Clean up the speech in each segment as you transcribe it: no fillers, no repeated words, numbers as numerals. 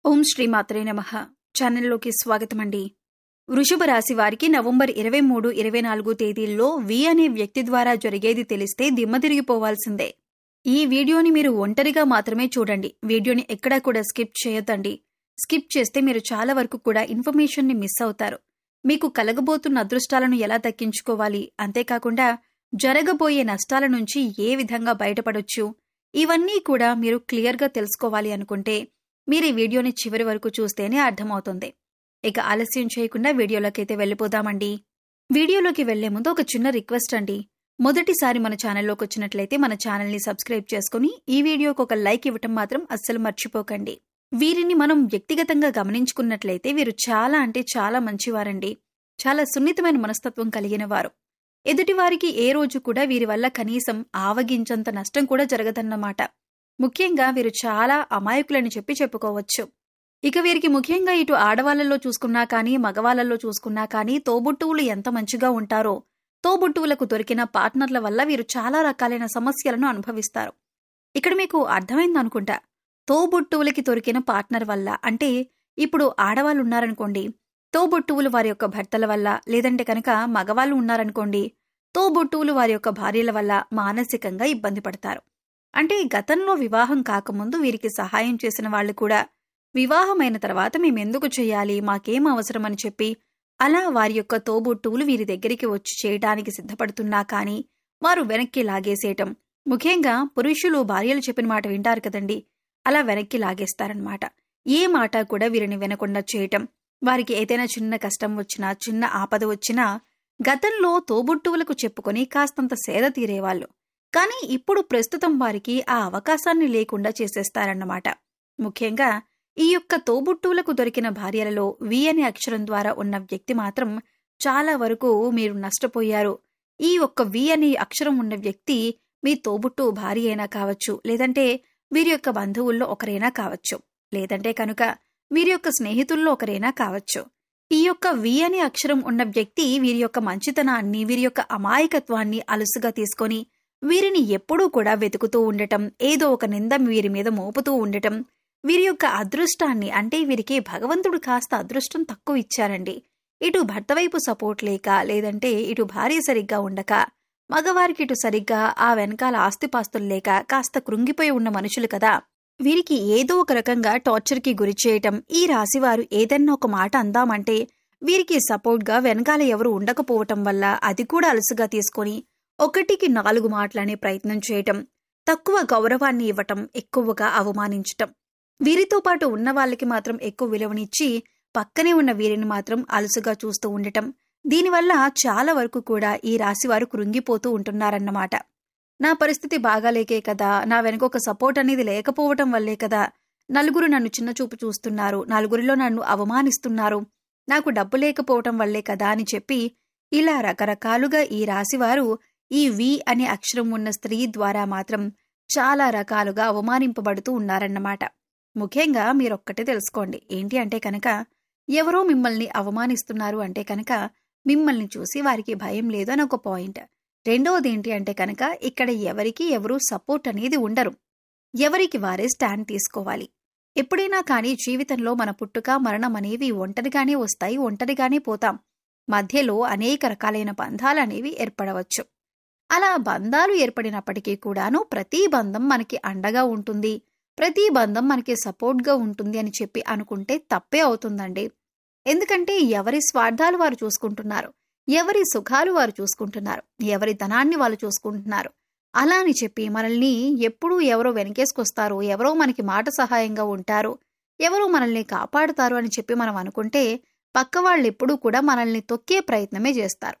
ఓం శ్రీ మాత్రే నమః. ఛానల్లోకి స్వాగతమండి. వృషభ రాశి వారికి నవంబర్ 23, 24 తేదీల్లో వి అనే వ్యక్తి ద్వారా జరిగేది తెలిస్తే దిమ్మ తిరిగిపోవాల్సిందే. ఈ వీడియోని మీరు ఒంటరిగా మాత్రమే చూడండి. వీడియోని ఎక్కడా కూడా స్కిప్ చేయొద్దండి. స్కిప్ చేస్తే మీరు చాలా వరకు కూడా ఇన్ఫర్మేషన్ని మిస్ అవుతారు. మీకు కలగబోతున్న అదృష్టాలను ఎలా దక్కించుకోవాలి, అంతేకాకుండా జరగబోయే నష్టాల నుంచి ఏ విధంగా బయటపడొచ్చు, ఇవన్నీ కూడా మీరు క్లియర్గా తెలుసుకోవాలి అనుకుంటే మీరు ఈ వీడియోని చివరి వరకు చూస్తేనే అర్థమవుతుంది. ఇక ఆలస్యం చేయకుండా వీడియోలోకైతే వెళ్ళిపోదామండి. వీడియోలోకి వెళ్లే ముందు ఒక చిన్న రిక్వెస్ట్ అండి. మొదటిసారి మన ఛానల్లోకి వచ్చినట్లయితే మన ఛానల్ని సబ్స్క్రైబ్ చేసుకుని ఈ వీడియోకి ఒక లైక్ ఇవ్వటం మాత్రం అస్సలు మర్చిపోకండి. వీరిని మనం వ్యక్తిగతంగా గమనించుకున్నట్లయితే వీరు చాలా అంటే చాలా మంచివారండి. చాలా సున్నితమైన మనస్తత్వం కలిగిన వారు. ఎదుటివారికి ఏ రోజు కూడా వీరి వల్ల కనీసం ఆవగించంత నష్టం కూడా జరగదన్నమాట. ముఖ్యంగా వీరు చాలా అమాయకులని చెప్పుకోవచ్చు. ఇక వీరికి ముఖ్యంగా ఇటు ఆడవాళ్లలో చూసుకున్నా కానీ మగవాళ్లలో చూసుకున్నా కానీ తోబుట్టువులు ఎంత మంచిగా ఉంటారో, తోబుట్టువులకు దొరికిన పార్ట్నర్ల వల్ల వీరు చాలా రకాలైన సమస్యలను అనుభవిస్తారు. ఇక్కడ మీకు అర్థమైందనుకుంటా. తోబుట్టువులకి దొరికిన పార్ట్నర్ వల్ల అంటే ఇప్పుడు ఆడవాళ్ళు ఉన్నారనుకోండి, తోబుట్టువులు వారి యొక్క భర్తల వల్ల, లేదంటే కనుక మగవాళ్ళు ఉన్నారనుకోండి, తోబుట్టువులు వారి యొక్క భార్యల వల్ల మానసికంగా ఇబ్బంది పడతారు. అంటే గతంలో వివాహం కాకముందు వీరికి సహాయం చేసిన వాళ్ళు కూడా వివాహమైన తర్వాత మేమెందుకు చెయ్యాలి, మాకేం అవసరం అని చెప్పి అలా వారి యొక్క తోబుట్టువులు వీరి దగ్గరికి వచ్చి చేయటానికి సిద్ధపడుతున్నా కానీ వారు వెనక్కి లాగేసేయటం. ముఖ్యంగా పురుషులు భార్యలు చెప్పిన మాట వింటారు కదండి, అలా వెనక్కి లాగేస్తారనమాట. ఏ మాట కూడా వీరిని వినకుండా చేయటం. వారికి ఏదైనా చిన్న కష్టం వచ్చినా, చిన్న ఆపద వచ్చినా గతంలో తోబుట్టువులకు చెప్పుకొని కాస్తంత సేద తీరేవాళ్ళు. కానీ ఇప్పుడు ప్రస్తుతం వారికి ఆ అవకాశాన్ని లేకుండా చేసేస్తారన్నమాట. ముఖ్యంగా ఈ యొక్క తోబుట్టువులకు దొరికిన భార్యలలో వి అనే అక్షరం ద్వారా ఉన్న వ్యక్తి మాత్రం చాలా వరకు మీరు నష్టపోయారు. ఈ ఒక్క వి అనే అక్షరం ఉన్న వ్యక్తి మీ తోబుట్టు భార్య అయినా కావచ్చు, లేదంటే వీరి యొక్క బంధువుల్లో ఒకరైనా కావచ్చు, లేదంటే కనుక వీరి యొక్క స్నేహితుల్లో ఒకరైనా కావచ్చు. ఈ యొక్క వి అనే అక్షరం ఉన్న వ్యక్తి వీరి యొక్క మంచితనాన్ని, వీరి యొక్క అమాయకత్వాన్ని అలుసుగా తీసుకొని వీరిని ఎప్పుడూ కూడా వెతుకుతూ ఉండటం, ఏదో ఒక నింద వీరి మీద మోపుతూ ఉండటం, వీరి యొక్క అదృష్టాన్ని అంటే వీరికి భగవంతుడు కాస్త అదృష్టం తక్కువ ఇచ్చారండి. ఇటు భర్త వైపు సపోర్ట్ లేక, లేదంటే ఇటు భార్య సరిగ్గా ఉండక, మగవారికి ఇటు సరిగ్గా ఆ వెనకాల ఆస్తిపాస్తులు లేక కాస్త కృంగిపోయి ఉన్న మనుషులు కదా, వీరికి ఏదో ఒక రకంగా టార్చర్కి గురి చేయటం. ఈ రాశివారు ఏదన్నా ఒక మాట అందామంటే వీరికి సపోర్ట్గా వెనకాల ఎవరు ఉండకపోవటం వల్ల అది కూడా అలసుగా తీసుకొని 1కి 4 మాటలనే ప్రయత్నం చేయటం, తక్కువ గౌరవాన్ని ఇవ్వటం, ఎక్కువగా అవమానించటం. వీరితో పాటు ఉన్న వాళ్ళకి మాత్రం ఎక్కువ విలువనిచ్చి పక్కనే ఉన్న వీరిని మాత్రం అలసుగా చూస్తూ ఉండటం. దీనివల్ల చాలా వరకు కూడా ఈ రాశివారు కృంగిపోతూ ఉంటున్నారన్నమాట. నా పరిస్థితి బాగాలేకే కదా, నా వెనుక ఒక సపోర్ట్ అనేది లేకపోవటం వల్లే కదా, నలుగురు నన్ను చిన్నచూపు చూస్తున్నారు, నలుగురిలో నన్ను అవమానిస్తున్నారు, నాకు డబ్బు లేకపోవటం వల్లే కదా అని చెప్పి ఇలా రకరకాలుగా ఈ రాశివారు ఈ వి అనే అక్షరం ఉన్న స్త్రీ ద్వారా మాత్రం చాలా రకాలుగా అవమానింపబడుతూ ఉన్నారన్నమాట. ముఖ్యంగా మీరొక్కటే తెలుసుకోండి. ఏంటి అంటే కనుక ఎవరో మిమ్మల్ని అవమానిస్తున్నారు అంటే కనుక మిమ్మల్ని చూసి వారికి భయం లేదు అని ఒక పాయింట్. రెండవది ఏంటి అంటే కనుక ఇక్కడ ఎవరికి ఎవరు సపోర్ట్ అనేది ఉండరు. ఎవరికి వారే స్టాండ్ తీసుకోవాలి. ఎప్పుడైనా కానీ జీవితంలో మన పుట్టుక మరణం అనేవి ఒంటరిగానే వస్తాయి, ఒంటరిగానే పోతాం. మధ్యలో అనేక రకాలైన బంధాలనేవి ఏర్పడవచ్చు. అలా బంధాలు ఏర్పడినప్పటికీ కూడాను ప్రతి బంధం మనకి అండగా ఉంటుంది, ప్రతి బంధం మనకి సపోర్ట్గా ఉంటుంది అని చెప్పి అనుకుంటే తప్పే అవుతుందండి. ఎందుకంటే ఎవరి స్వార్థాలు వారు చూసుకుంటున్నారు, ఎవరి సుఖాలు వారు చూసుకుంటున్నారు, ఎవరి ధనాన్ని వాళ్ళు చూసుకుంటున్నారు. అలా అని చెప్పి మనల్ని ఎప్పుడూ ఎవరో వెనకేసుకొస్తారు, ఎవరో మనకి మాట సహాయంగా ఉంటారు, ఎవరో మనల్ని కాపాడుతారు అని చెప్పి మనం అనుకుంటే పక్క వాళ్ళు ఎప్పుడూ కూడా మనల్ని తొక్కే ప్రయత్నమే చేస్తారు.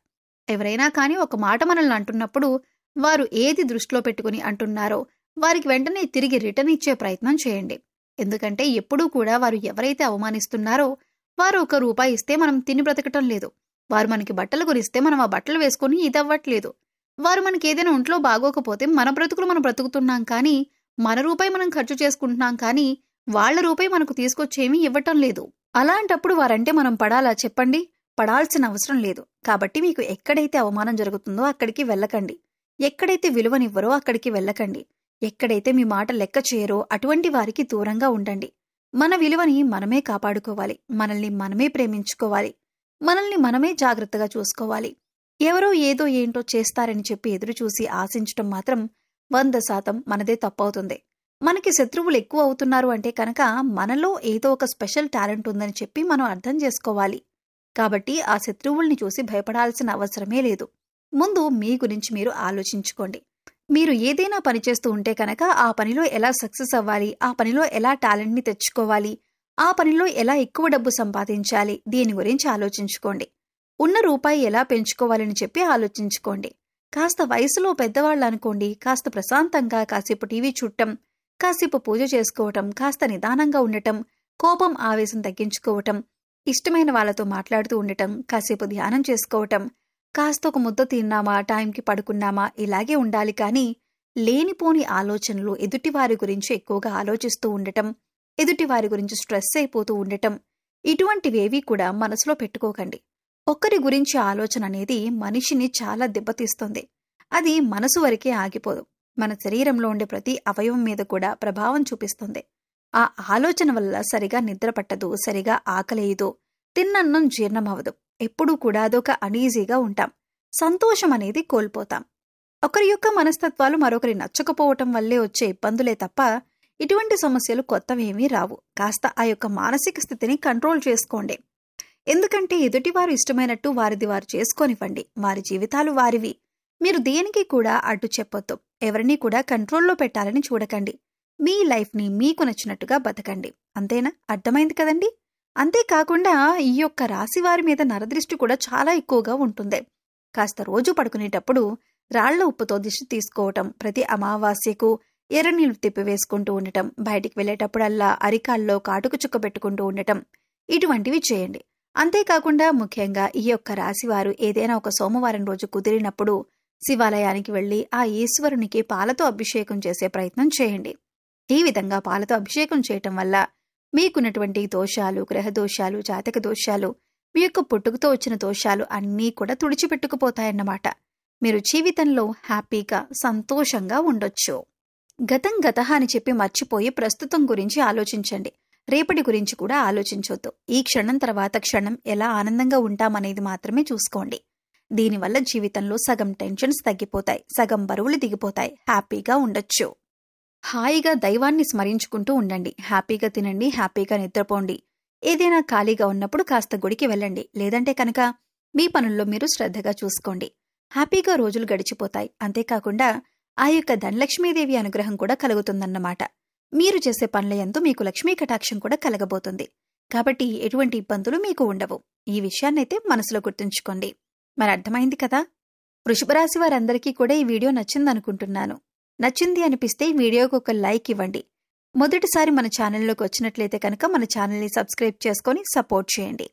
ఎవరైనా కానీ ఒక మాట మనల్ని అంటున్నప్పుడు వారు ఏది దృష్టిలో పెట్టుకుని అంటున్నారో వారికి వెంటనే తిరిగి రిటర్న్ ఇచ్చే ప్రయత్నం చేయండి. ఎందుకంటే ఎప్పుడూ కూడా వారు ఎవరైతే అవమానిస్తున్నారో వారు ₹1 ఇస్తే మనం తిని బ్రతకటం లేదు, వారు మనకి బట్టలు కొనిస్తే మనం ఆ బట్టలు వేసుకుని ఇదవ్వట్లేదు, వారు మనకి ఏదైనా ఒంట్లో బాగోకపోతే మన బ్రతుకులు మనం బ్రతుకుతున్నాం కానీ మన రూపాయి మనం ఖర్చు చేసుకుంటున్నాం కానీ వాళ్ల రూపాయి మనకు తీసుకొచ్చేమీ ఇవ్వటం లేదు. అలాంటప్పుడు వారంటే మనం పడాలా చెప్పండి? పడాల్సిన అవసరం లేదు. కాబట్టి మీకు ఎక్కడైతే అవమానం జరుగుతుందో అక్కడికి వెళ్ళకండి, ఎక్కడైతే విలువనివ్వరో అక్కడికి వెళ్ళకండి, ఎక్కడైతే మీ మాట లెక్క చేయరో అటువంటి వారికి దూరంగా ఉండండి. మన విలువని మనమే కాపాడుకోవాలి, మనల్ని మనమే ప్రేమించుకోవాలి, మనల్ని మనమే జాగ్రత్తగా చూసుకోవాలి. ఎవరో ఏదో ఏంటో చేస్తారని చెప్పి ఎదురుచూసి ఆశించటం మాత్రం 100% మనదే తప్పవుతుంది. మనకి శత్రువులు ఎక్కువ అవుతున్నారు అంటే కనుక మనలో ఏదో ఒక స్పెషల్ టాలెంట్ ఉందని చెప్పి మనం అర్థం చేసుకోవాలి. కాబట్టి ఆ శత్రువుల్ని చూసి భయపడాల్సిన అవసరమే లేదు. ముందు మీ గురించి మీరు ఆలోచించుకోండి. మీరు ఏదైనా పని చేస్తూ ఉంటే కనుక ఆ పనిలో ఎలా సక్సెస్ అవ్వాలి, ఆ పనిలో ఎలా టాలెంట్ని తెచ్చుకోవాలి, ఆ పనిలో ఎలా ఎక్కువ డబ్బు సంపాదించాలి, దీని గురించి ఆలోచించుకోండి. ఉన్న రూపాయి ఎలా పెంచుకోవాలని చెప్పి ఆలోచించుకోండి. కాస్త వయసులో పెద్దవాళ్ళు అనుకోండి, కాస్త ప్రశాంతంగా కాసేపు టీవీ చూడటం, కాసేపు పూజ చేసుకోవటం, కాస్త నిదానంగా ఉండటం, కోపం ఆవేశం తగ్గించుకోవటం, ఇష్టమైన వాళ్ళతో మాట్లాడుతూ ఉండటం, కాసేపు ధ్యానం చేసుకోవటం, కాస్త ఒక ముద్ద తిన్నామా, టైంకి పడుకున్నామా, ఇలాగే ఉండాలి. కానీ లేనిపోని ఆలోచనలు, ఎదుటివారి గురించి ఎక్కువగా ఆలోచిస్తూ ఉండటం, ఎదుటివారి గురించి స్ట్రెస్ అయిపోతూ ఉండటం, ఇటువంటివేవీ కూడా మనసులో పెట్టుకోకండి. ఒక్కరి గురించి ఆలోచన అనేది మనిషిని చాలా దెబ్బతీస్తుంది. అది మనసు వరకే ఆగిపోదు, మన శరీరంలో ఉండే ప్రతి అవయవం మీద కూడా ప్రభావం చూపిస్తుంది. ఆ ఆలోచన వల్ల సరిగా నిద్ర పట్టదు, సరిగా ఆకలేయదు, తిన్నన్నం జీర్ణమవదు. ఎప్పుడూ కూడా అదొక అనీజీగా ఉంటాం, సంతోషం అనేది కోల్పోతాం. ఒకరి యొక్క మనస్తత్వాలు మరొకరి నచ్చకపోవటం వల్లే వచ్చే ఇబ్బందులే తప్ప ఇటువంటి సమస్యలు కొత్తవేమీ రావు. కాస్త ఆ యొక్క మానసిక స్థితిని కంట్రోల్ చేసుకోండి. ఎందుకంటే ఎదుటివారు ఇష్టమైనట్టు వారిది వారు చేసుకోనివ్వండి, వారి జీవితాలు వారివి. మీరు దేనికి కూడా అడ్డు చెప్పొద్దు, ఎవరినీ కూడా కంట్రోల్లో పెట్టాలని చూడకండి. మీ లైఫ్ని మీకు నచ్చినట్టుగా బతకండి. అంతేనా? అర్థమైంది కదండి? అంతేకాకుండా ఈ యొక్క రాశివారి మీద నరదృష్టి కూడా చాలా ఎక్కువగా ఉంటుంది. కాస్త రోజు పడుకునేటప్పుడు రాళ్ల ఉప్పుతో దిష్టి తీసుకోవటం, ప్రతి అమావాస్యకు ఎర్రనీళ్లు తిప్పివేసుకుంటూ ఉండటం, బయటికి వెళ్లేటప్పుడల్లా అరికాల్లో కాటుకు చుక్క పెట్టుకుంటూ ఉండటం, ఇటువంటివి చేయండి. అంతేకాకుండా ముఖ్యంగా ఈ యొక్క రాశివారు ఏదైనా ఒక సోమవారం రోజు కుదిరినప్పుడు శివాలయానికి వెళ్లి ఆ ఈశ్వరునికి పాలతో అభిషేకం చేసే ప్రయత్నం చేయండి. ఈ విధంగా పాలతో అభిషేకం చేయటం వల్ల మీకున్నటువంటి దోషాలు, గ్రహ దోషాలు, జాతక దోషాలు, మీ యొక్క పుట్టుకతో వచ్చిన దోషాలు అన్నీ కూడా తుడిచిపెట్టుకుపోతాయన్నమాట. మీరు జీవితంలో హ్యాపీగా, సంతోషంగా ఉండొచ్చు. గతం గతహ అని చెప్పి మర్చిపోయి ప్రస్తుతం గురించి ఆలోచించండి. రేపటి గురించి కూడా ఆలోచించొద్దు. ఈ క్షణం తర్వాత క్షణం ఎలా ఆనందంగా ఉంటామనేది మాత్రమే చూసుకోండి. దీనివల్ల జీవితంలో సగం టెన్షన్స్ తగ్గిపోతాయి, సగం బరువులు దిగిపోతాయి, హ్యాపీగా ఉండొచ్చు. హాయిగా దైవాన్ని స్మరించుకుంటూ ఉండండి. హ్యాపీగా తినండి, హ్యాపీగా నిద్రపోండి. ఏదైనా ఖాళీగా ఉన్నప్పుడు కాస్త గుడికి వెళ్ళండి. లేదంటే కనుక మీ పనుల్లో మీరు శ్రద్ధగా చూసుకోండి. హ్యాపీగా రోజులు గడిచిపోతాయి. అంతేకాకుండా ఆ యొక్క ధనలక్ష్మీదేవి అనుగ్రహం కూడా కలుగుతుందన్నమాట. మీరు చేసే పనుల యందు మీకు లక్ష్మీ కటాక్షం కూడా కలగబోతుంది. కాబట్టి ఎటువంటి ఇబ్బందులు మీకు ఉండవు. ఈ విషయాన్నైతే మనసులో గుర్తుంచుకోండి. మరి అర్థమైంది కదా? వృషభ రాశి వారందరికీ కూడా ఈ వీడియో నచ్చిందనుకుంటున్నాను. నచ్చింది అనిపిస్తే ఈ వీడియోకి ఒక లైక్ ఇవ్వండి. మొదటిసారి మన ఛానల్లోకి వచ్చినట్లయితే కనుక మన ఛానల్ని సబ్స్క్రైబ్ చేసుకొని సపోర్ట్ చేయండి.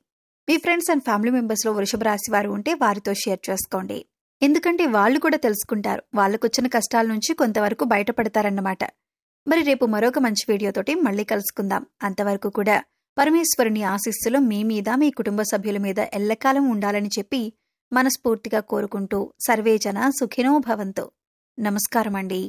మీ ఫ్రెండ్స్ అండ్ ఫ్యామిలీ మెంబర్స్లో వృషభ రాశి వారు ఉంటే వారితో షేర్ చేసుకోండి. ఎందుకంటే వాళ్ళు కూడా తెలుసుకుంటారు, వాళ్ళకొచ్చిన కష్టాల నుంచి కొంతవరకు బయటపడతారన్నమాట. మరి రేపు మరొక మంచి వీడియోతోటి మళ్ళీ కలుసుకుందాం. అంతవరకు కూడా పరమేశ్వరుని ఆశీస్సులు మీ మీద, మీ కుటుంబ సభ్యుల మీద ఎల్లకాలం ఉండాలని చెప్పి మనస్ఫూర్తిగా కోరుకుంటూ సర్వేజన సుఖినో భవంతు. నమస్కారమండి.